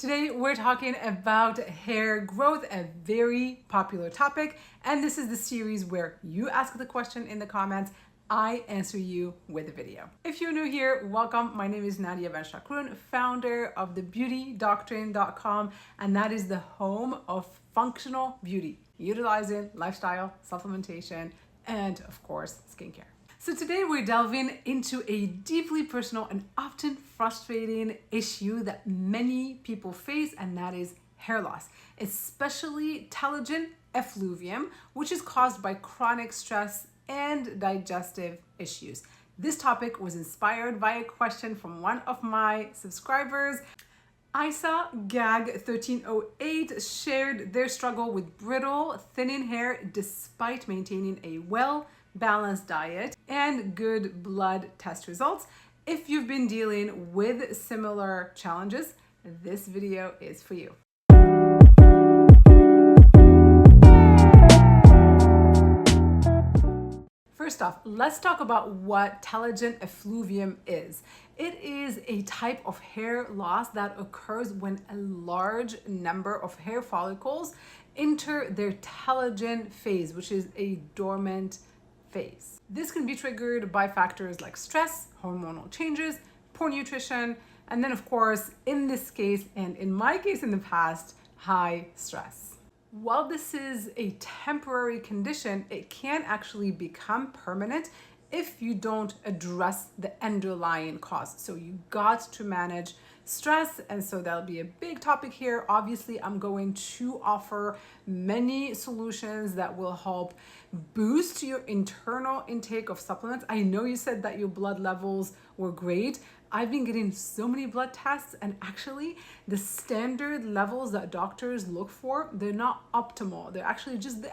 Today we're talking about hair growth, a very popular topic, and this is the series where you ask the question in the comments, I answer you with a video. If you're new here, welcome. My name is Nadia, founder of the Doctrine.com, and that is the home of functional beauty, utilizing lifestyle, supplementation, and of course, skincare. So today we're delving into a deeply personal and often frustrating issue that many people face, and that is hair loss, especially telogen effluvium, which is caused by chronic stress and digestive issues. This topic was inspired by a question from one of my subscribers. Isa Gag 1308 shared their struggle with brittle, thinning hair despite maintaining a well-balanced diet and good blood test results. If you've been dealing with similar challenges, this video is for you. First off, let's talk about what telogen effluvium is. It is a type of hair loss that occurs when a large number of hair follicles enter their telogen phase, which is a dormant phase. This can be triggered by factors like stress, hormonal changes, poor nutrition, and then of course, in this case, and in my case in the past, high stress. While this is a temporary condition, it can actually become permanent if you don't address the underlying cause. So you got to manage stress, and so that'll be a big topic here. Obviously, I'm going to offer many solutions that will help boost your internal intake of supplements. I know you said that your blood levels were great. I've been getting so many blood tests, and actually the standard levels that doctors look for, they're not optimal. They're actually just the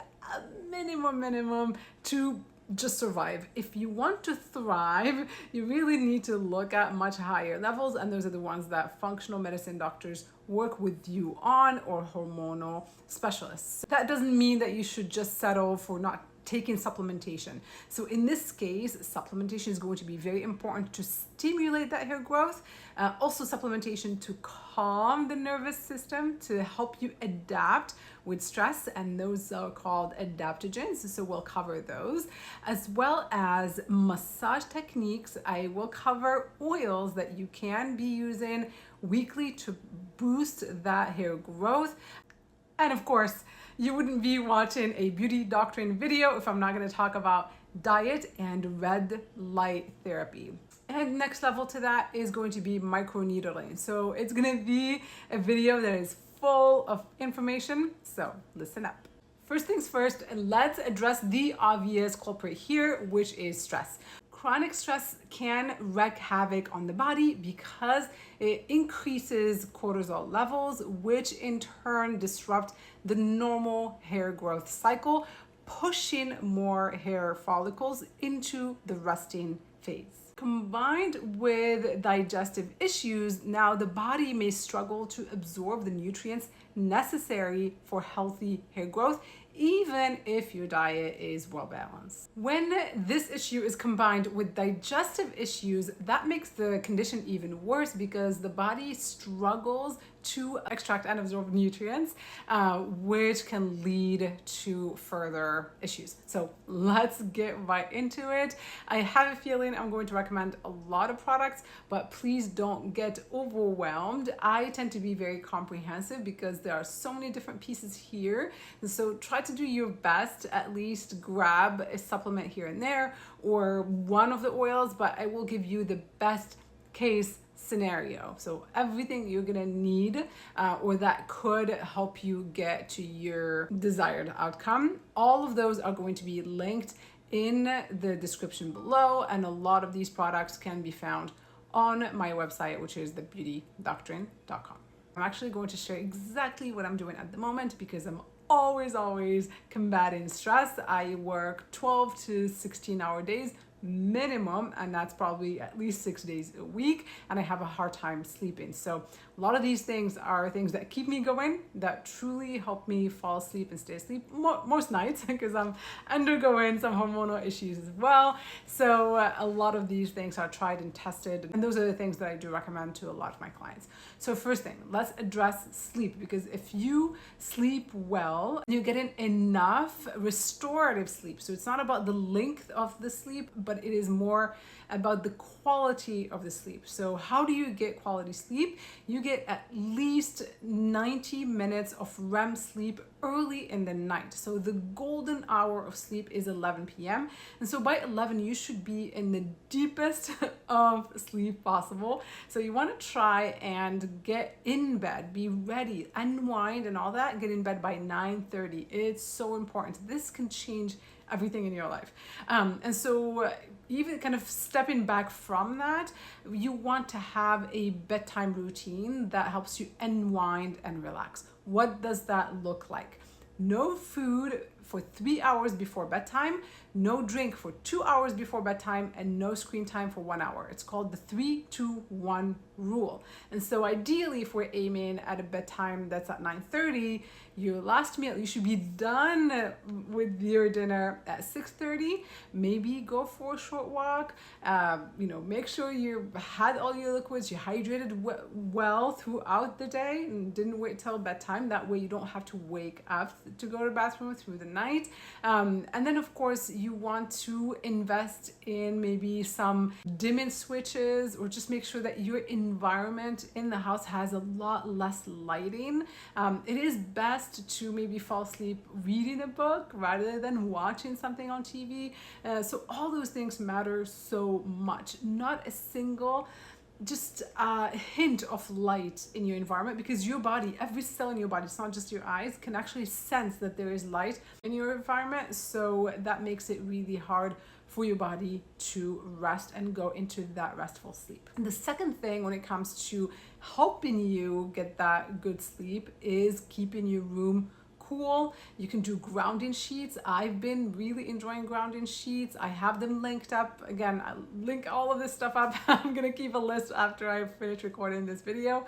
minimum to just survive. If you want to thrive, you really need to look at much higher levels, and those are the ones that functional medicine doctors work with you on, or hormonal specialists. That doesn't mean that you should just settle for not taking supplementation. So in this case, supplementation is going to be very important to stimulate that hair growth. Also supplementation to calm the nervous system, to help you adapt with stress, and those are called adaptogens. So we'll cover those, as well as massage techniques. I will cover oils that you can be using weekly to boost that hair growth. And of course, you wouldn't be watching a beauty doctrine video if I'm not going to talk about diet and red light therapy. And next level to that is going to be microneedling. So it's going to be a video that is full of information. So listen up. First things first, let's address the obvious culprit here, which is stress. Chronic stress can wreak havoc on the body because it increases cortisol levels, which in turn disrupt the normal hair growth cycle, pushing more hair follicles into the resting phase. Combined with digestive issues, now the body may struggle to absorb the nutrients necessary for healthy hair growth, even if your diet is well balanced. When this issue is combined with digestive issues, that makes the condition even worse because the body struggles to extract and absorb nutrients, which can lead to further issues. So let's get right into it. I have a feeling I'm going to recommend a lot of products, but please don't get overwhelmed. I tend to be very comprehensive because there are so many different pieces here. And so try to do your best, at least grab a supplement here and there or one of the oils, but I will give you the best case scenario. So everything you're gonna need or that could help you get to your desired outcome, all of those are going to be linked in the description below, and a lot of these products can be found on my website, which is thebeautydoctrine.com. I'm actually going to share exactly what I'm doing at the moment because I'm always combating stress. I work 12 to 16 hour days, minimum, and that's probably at least 6 days a week, and I have a hard time sleeping. So a lot of these things are things that keep me going, that truly help me fall asleep and stay asleep most nights, because I'm undergoing some hormonal issues as well. So a lot of these things are tried and tested, and those are the things that I do recommend to a lot of my clients. So first thing, let's address sleep, because if you sleep well, you're getting enough restorative sleep. So it's not about the length of the sleep, but it is more about the quality of the sleep. So how do you get quality sleep? You get at least 90 minutes of REM sleep early in the night. So the golden hour of sleep is 11 p.m. And so by 11, you should be in the deepest of sleep possible. So you want to try and get in bed, be ready, unwind and all that, get in bed by 9:30. It's so important. This can change everything in your life. And so even kind of stepping back from that, you want to have a bedtime routine that helps you unwind and relax. What does that look like? No food for 3 hours before bedtime, no drink for 2 hours before bedtime, and no screen time for 1 hour. It's called the 3-2-1 rule. And so ideally, if we're aiming at a bedtime that's at 9:30, your last meal, you should be done with your dinner at 6:30. Maybe go for a short walk. Make sure you had all your liquids, you hydrated well throughout the day, and didn't wait till bedtime. That way you don't have to wake up to go to the bathroom through the night. And then of course you want to invest in maybe some dimming switches, or just make sure that your environment in the house has a lot less lighting. It is best to maybe fall asleep reading a book rather than watching something on TV. So all those things matter so much. Not a single just a hint of light in your environment, because your body, every cell in your body, it's not just your eyes, can actually sense that there is light in your environment. So that makes it really hard for your body to rest and go into that restful sleep. And the second thing when it comes to helping you get that good sleep is keeping your room cool. You can do grounding sheets. I've been really enjoying grounding sheets. I have them linked up. Again, I'll link all of this stuff up. I'm gonna keep a list after I finish recording this video.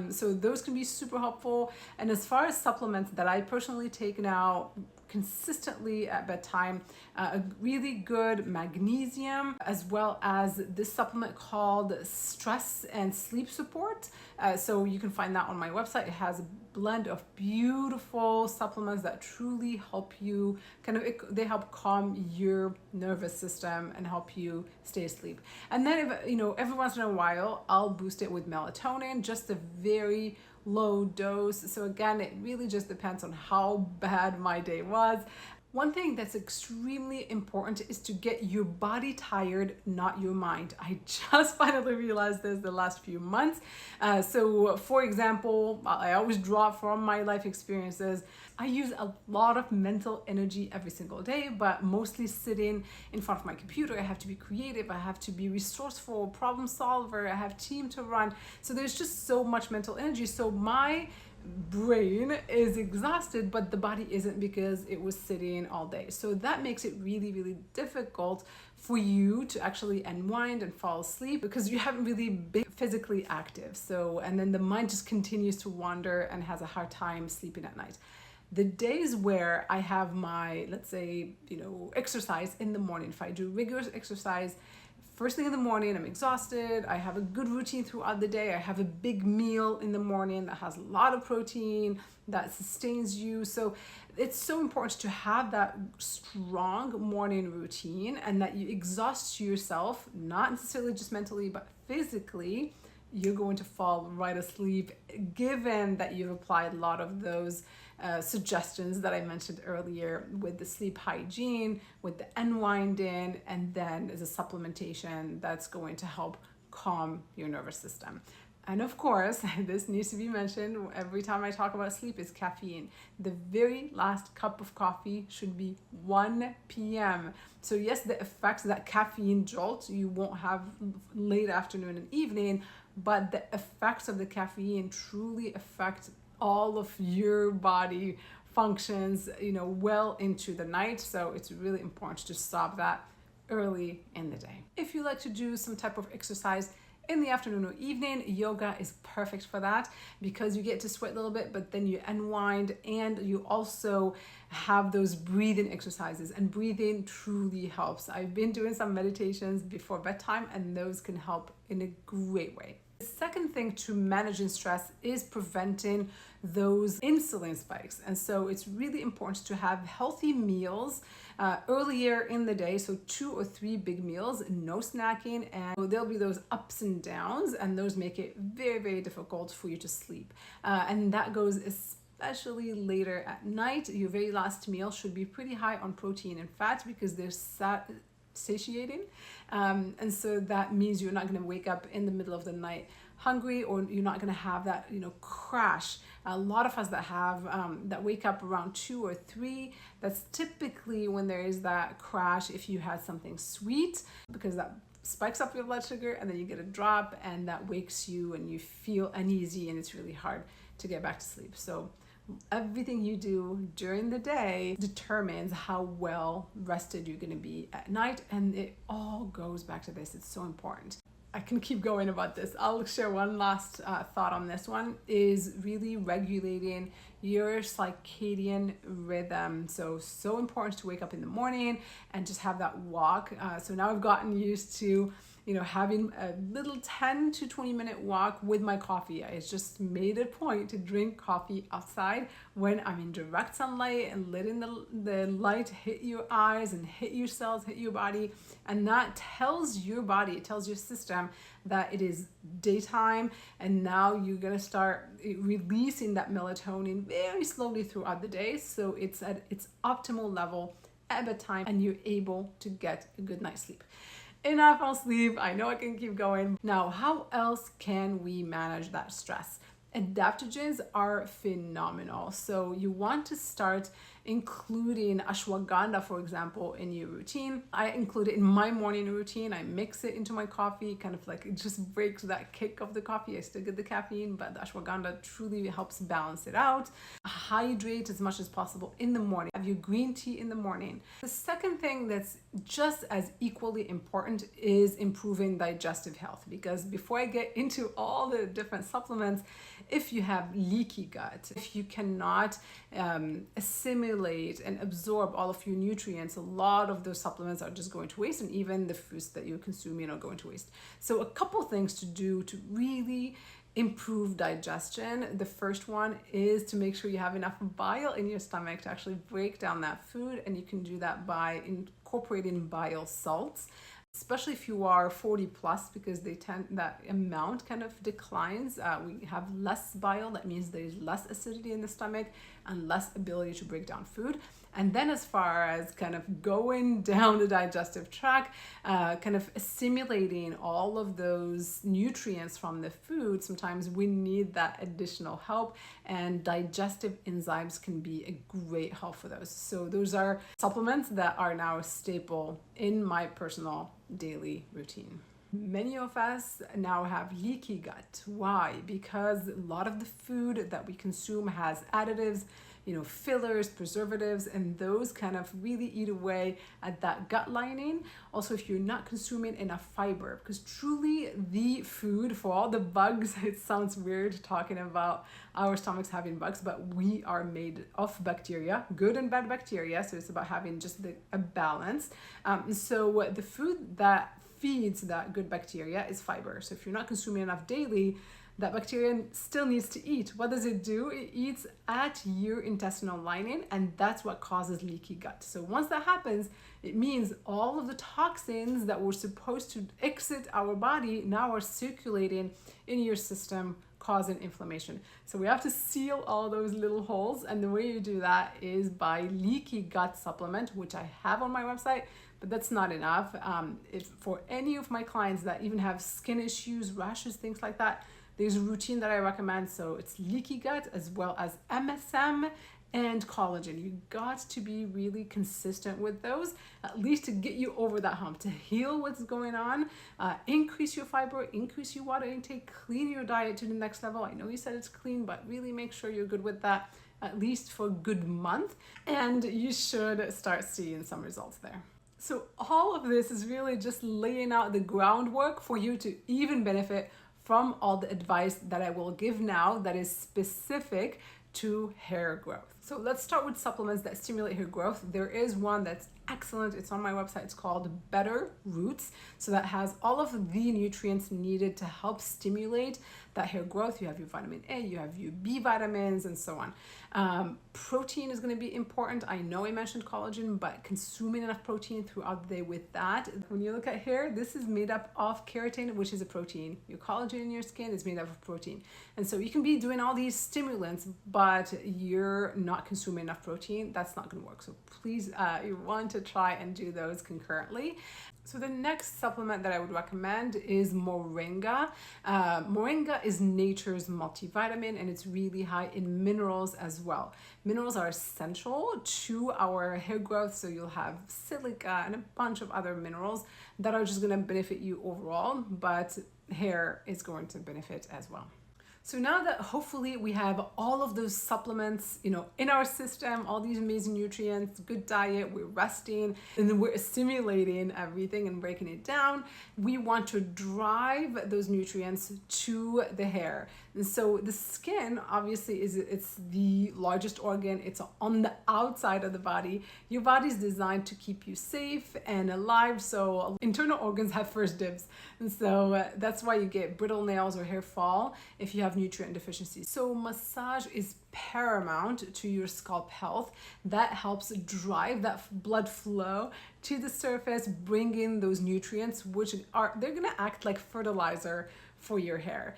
So those can be super helpful. And as far as supplements that I personally take now consistently at bedtime, a really good magnesium, as well as this supplement called Stress and Sleep Support. So you can find that on my website. It has a blend of beautiful supplements that truly help you they help calm your nervous system and help you stay asleep. And then every once in a while I'll boost it with melatonin, just a very low dose. So again, it really just depends on how bad my day was. One thing that's extremely important is to get your body tired, not your mind. I just finally realized this the last few months. So for example, I always draw from my life experiences. I use a lot of mental energy every single day, but mostly sitting in front of my computer. I have to be creative, I have to be resourceful, problem solver, I have team to run. So there's just so much mental energy. So my brain is exhausted, but the body isn't, because it was sitting all day. So that makes it really, really difficult for you to actually unwind and fall asleep, because you haven't really been physically active. So, and then the mind just continues to wander and has a hard time sleeping at night. The days where I have my, let's say, exercise in the morning, if I do rigorous exercise first thing in the morning, I'm exhausted, I have a good routine throughout the day, I have a big meal in the morning that has a lot of protein, that sustains you. So it's so important to have that strong morning routine, and that you exhaust yourself, not necessarily just mentally, but physically. You're going to fall right asleep, given that you've applied a lot of those suggestions that I mentioned earlier, with the sleep hygiene, with the unwinding, and then as a supplementation that's going to help calm your nervous system. And of course, this needs to be mentioned every time I talk about sleep, is caffeine. The very last cup of coffee should be 1 p.m. So yes, the effects that caffeine jolt you won't have late afternoon and evening, but the effects of the caffeine truly affect all of your body functions, well into the night. So it's really important to stop that early in the day. If you like to do some type of exercise in the afternoon or evening, yoga is perfect for that because you get to sweat a little bit, but then you unwind and you also have those breathing exercises, and breathing truly helps. I've been doing some meditations before bedtime and those can help in a great way. The second thing to managing stress is preventing those insulin spikes. And so it's really important to have healthy meals earlier in the day. So 2 or 3 big meals, no snacking, and there'll be those ups and downs, and those make it very, very difficult for you to sleep. And that goes especially later at night. Your very last meal should be pretty high on protein and fat because they're satiating, and so that means you're not going to wake up in the middle of the night hungry, or you're not going to have that crash. A lot of us that have that wake up around 2 or 3, that's typically when there is that crash if you had something sweet, because that spikes up your blood sugar and then you get a drop and that wakes you and you feel uneasy and it's really hard to get back to sleep. So everything you do during the day determines how well rested you're going to be at night, and it all goes back to this. It's so important. I can keep going about this. I'll share one last thought on this one, is really regulating your circadian rhythm. So important to wake up in the morning and just have that walk. So now I've gotten used to having a little 10 to 20 minute walk with my coffee. I just made a point to drink coffee outside when I'm in direct sunlight and letting the light hit your eyes and hit your cells, hit your body. And that tells your body, it tells your system that it is daytime, and now you're gonna start releasing that melatonin very slowly throughout the day. So it's at its optimal level at bedtime and you're able to get a good night's sleep. Enough on sleep. I know I can keep going. Now, how else can we manage that stress? Adaptogens are phenomenal. So you want to start including ashwagandha, for example, in your routine. I include it in my morning routine. I mix it into my coffee, kind of like it just breaks that kick of the coffee. I still get the caffeine, but the ashwagandha truly helps balance it out. Hydrate as much as possible in the morning. Have your green tea in the morning. The second thing that's just as equally important is improving digestive health, because before I get into all the different supplements, if you have leaky gut, if you cannot assimilate and absorb all of your nutrients, a lot of those supplements are just going to waste, and even the foods that you're consuming are going to waste. So a couple things to do to really improve digestion. The first one is to make sure you have enough bile in your stomach to actually break down that food, and you can do that by incorporating bile salts, especially if you are 40 plus, because that amount kind of declines. We have less bile. That means there's less acidity in the stomach and less ability to break down food. And then as far as kind of going down the digestive tract, kind of assimilating all of those nutrients from the food, sometimes we need that additional help, and digestive enzymes can be a great help for those. So those are supplements that are now a staple in my personal daily routine. Many of us now have leaky gut. Why? Because a lot of the food that we consume has additives, fillers, preservatives, and those kind of really eat away at that gut lining. Also, if you're not consuming enough fiber, because truly the food for all the bugs, it sounds weird talking about our stomachs having bugs, but we are made of bacteria, good and bad bacteria. So it's about having just a balance. So the food that feeds that good bacteria is fiber. So if you're not consuming enough daily, that bacteria still needs to eat. What does it do? It eats at your intestinal lining, and that's what causes leaky gut. So once that happens, it means all of the toxins that were supposed to exit our body now are circulating in your system, causing inflammation. So we have to seal all those little holes, and the way you do that is by leaky gut supplement, which I have on my website, but that's not enough. If for any of my clients that even have skin issues, rashes, things like that, there's a routine that I recommend. So it's leaky gut as well as MSM and collagen. You got to be really consistent with those, at least to get you over that hump, to heal what's going on, increase your fiber, increase your water intake, clean your diet to the next level. I know you said it's clean, but really make sure you're good with that, at least for a good month, and you should start seeing some results there. So all of this is really just laying out the groundwork for you to even benefit from all the advice that I will give now that is specific to hair growth. So let's start with supplements that stimulate hair growth. There is one that's excellent. It's on my website. It's called Better Roots. So that has all of the nutrients needed to help stimulate that hair growth. You have your vitamin A, you have your B vitamins, and so on. Protein is going to be important. I know I mentioned collagen, but consuming enough protein throughout the day with that. When you look at hair, this is made up of keratin, which is a protein. Your collagen in your skin is made up of protein. And so you can be doing all these stimulants, but you're not consuming enough protein. That's not going to work. So please, you want to try and do those concurrently. So the next supplement that I would recommend is moringa. Moringa is nature's multivitamin, and it's really high in minerals as well. Minerals are essential to our hair growth, so you'll have silica and a bunch of other minerals that are just going to benefit you overall, but hair is going to benefit as well. So now that hopefully we have all of those supplements, in our system, all these amazing nutrients, good diet, we're resting, and then we're assimilating everything and breaking it down, we want to drive those nutrients to the hair. And so the skin obviously it's the largest organ. It's on the outside of the body. Your body's designed to keep you safe and alive. So internal organs have first dibs. And so that's why you get brittle nails or hair fall if you have nutrient deficiency. So massage is paramount to your scalp health. That helps drive that blood flow to the surface, bring in those nutrients, they're gonna act like fertilizer for your hair.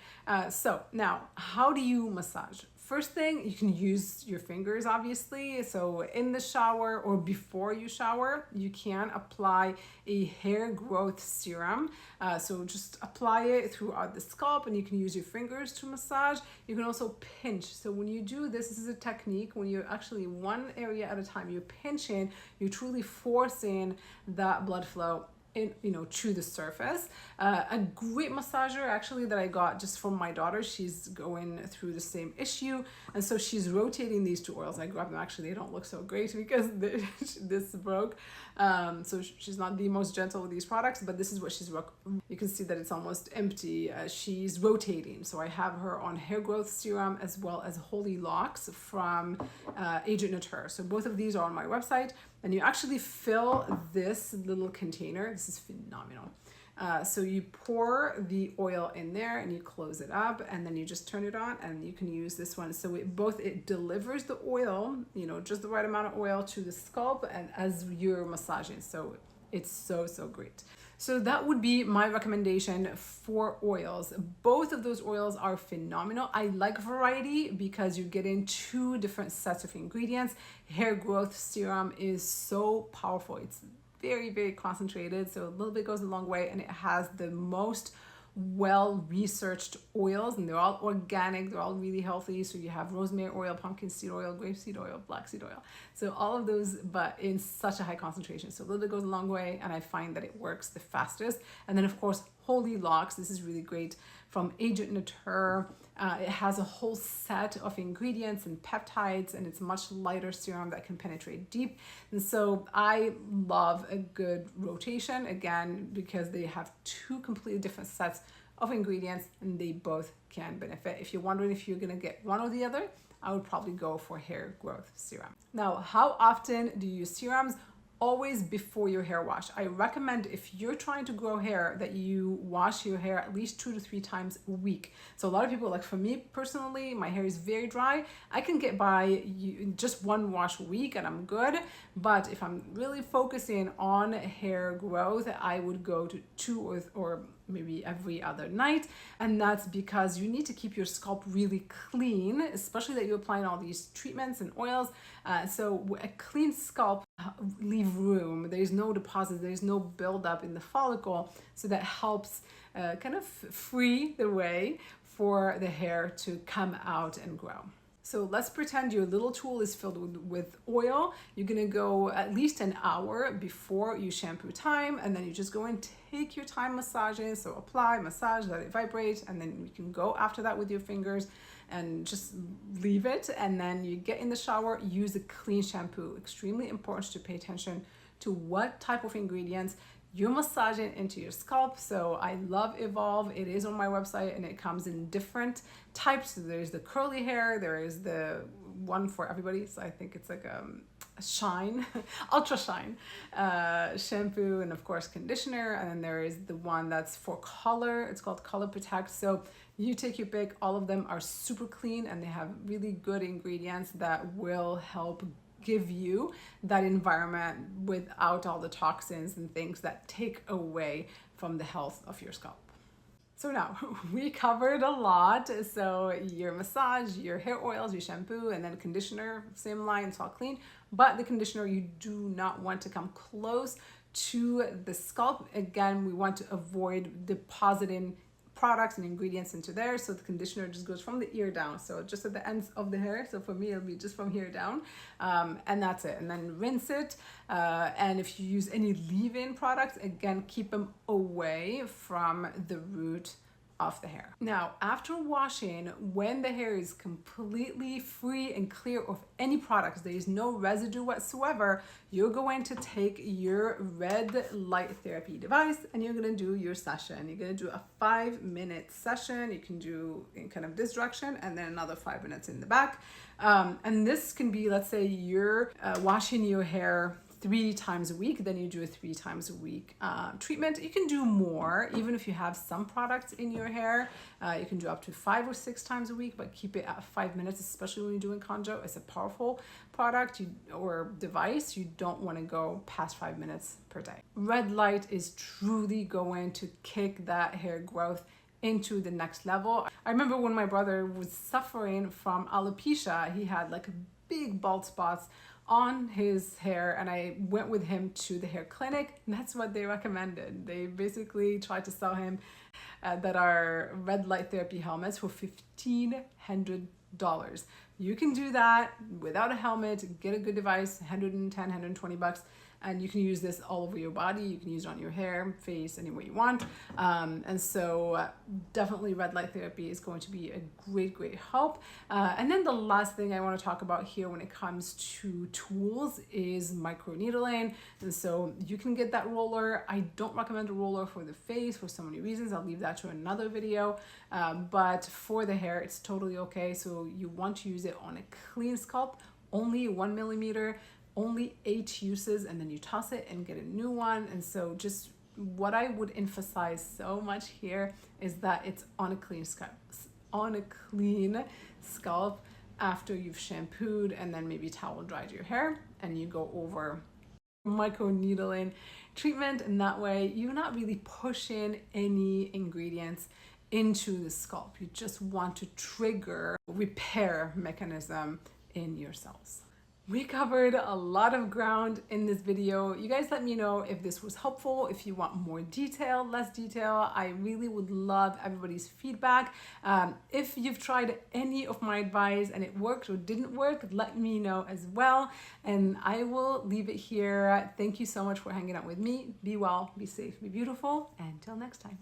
So now, how do you massage? First thing, you can use your fingers, obviously. So in the shower or before you shower, you can apply a hair growth serum. So just apply it throughout the scalp, and you can use your fingers to massage. You can also pinch. So when you do this is a technique when you're actually one area at a time, you're pinching, you're truly forcing that blood flow to the surface. A great massager actually that I got just from my daughter, she's going through the same issue, and so she's rotating these two oils. I grabbed them, actually they don't look so great because this broke, so she's not the most gentle with these products, but this is what you can see that it's almost empty. She's rotating, so I have her on hair growth serum as well as Holy Locks from Agent Nature. So both of these are on my website, and you actually fill this little container. This is phenomenal. So you pour the oil in there and you close it up, and then you just turn it on, and you can use this one. So it delivers the oil, just the right amount of oil to the scalp and as you're massaging. So it's so great. So that would be my recommendation for oils. Both of those oils are phenomenal. I like variety because you're getting two different sets of ingredients. Hair growth serum is so powerful. It's very concentrated, so a little bit goes a long way, and it has the most well-researched oils, and they're all organic, they're all really healthy. So you have rosemary oil, pumpkin seed oil, grapeseed oil, black seed oil, so all of those, but in such a high concentration. So a little bit goes a long way, and I find that it works the fastest. And then of course Holy Locks, this is really great, from Agent Nature. It has a whole set of ingredients and peptides, and it's much lighter serum that can penetrate deep. And so I love a good rotation, again, because they have two completely different sets of ingredients and they both can benefit. If you're wondering if you're gonna get one or the other, I would probably go for hair growth serum. Now, how often do you use serums? Always before your hair wash. I recommend, if you're trying to grow hair, that you wash your hair at least 2 to 3 times a week. So a lot of people, like for me personally, my hair is very dry. I can get by just one wash a week and I'm good. But if I'm really focusing on hair growth, I would go to 2 or maybe every other night. And that's because you need to keep your scalp really clean, especially that you're applying all these treatments and oils. So a clean scalp leave room. There's no deposit, there's no buildup in the follicle. So that helps kind of free the way for the hair to come out and grow. So let's pretend your little tool is filled with oil. You're gonna go at least an hour before you shampoo time, and then you just go and take your time massaging. So apply, massage, let it vibrate, and then you can go after that with your fingers and just leave it. And then you get in the shower, use a clean shampoo. Extremely important to pay attention to what type of ingredients you're massaging into your scalp. So I love Evolve. It is on my website and it comes in different types. So there's the curly hair, there is the one for everybody. So I think it's like a shine, ultra shine shampoo, and of course conditioner. And then there is the one that's for color. It's called Color Protect. So you take your pick. All of them are super clean and they have really good ingredients that will help give you that environment without all the toxins and things that take away from the health of your scalp. So now we covered a lot. So your massage, your hair oils, your shampoo, and then conditioner, same line, it's all clean. But the conditioner, you do not want to come close to the scalp. Again, we want to avoid depositing products and ingredients into there. So the conditioner just goes from the ear down. So just at the ends of the hair. So for me, it'll be just from here down. And that's it. And then rinse it. And if you use any leave-in products, again, keep them away from the root of the hair. Now, after washing, when the hair is completely free and clear of any products, there is no residue whatsoever, you're going to take your red light therapy device and you're going to do your session. You're going to do a 5-minute session. You can do in kind of this direction and then another 5 minutes in the back. And this can be, let's say you're washing your hair 3 times a week, then you do a 3 times a week treatment. You can do more, even if you have some products in your hair. You can do up to 5 or 6 times a week, but keep it at 5 minutes, especially when you're doing conjo. It's a powerful product or device. You don't want to go past 5 minutes per day. Red light is truly going to kick that hair growth into the next level. I remember when my brother was suffering from alopecia, he had like big bald spots on his hair, and I went with him to the hair clinic, and that's what they recommended. They basically tried to sell him that are red light therapy helmets for $1,500. You can do that without a helmet, get a good device, 110, 120 bucks, and you can use this all over your body. You can use it on your hair, face, anywhere you want. And so definitely red light therapy is going to be a great help. And then the last thing I want to talk about here when it comes to tools is microneedling. And so you can get that roller. I don't recommend a roller for the face for so many reasons. I'll leave that to another video. But for the hair, it's totally okay. So you want to use it on a clean scalp, only 1 millimeter, only 8 uses, and then you toss it and get a new one. And so just what I would emphasize so much here is that it's on a clean scalp after you've shampooed and then maybe towel dried your hair, and you go over microneedling treatment, and that way you're not really pushing any ingredients into the scalp. You just want to trigger repair mechanism in your cells. We covered a lot of ground in this video. You guys let me know if this was helpful, if you want more detail, less detail. I really would love everybody's feedback. If you've tried any of my advice and it worked or didn't work, let me know as well. And I will leave it here. Thank you so much for hanging out with me. Be well, be safe, be beautiful, and until next time.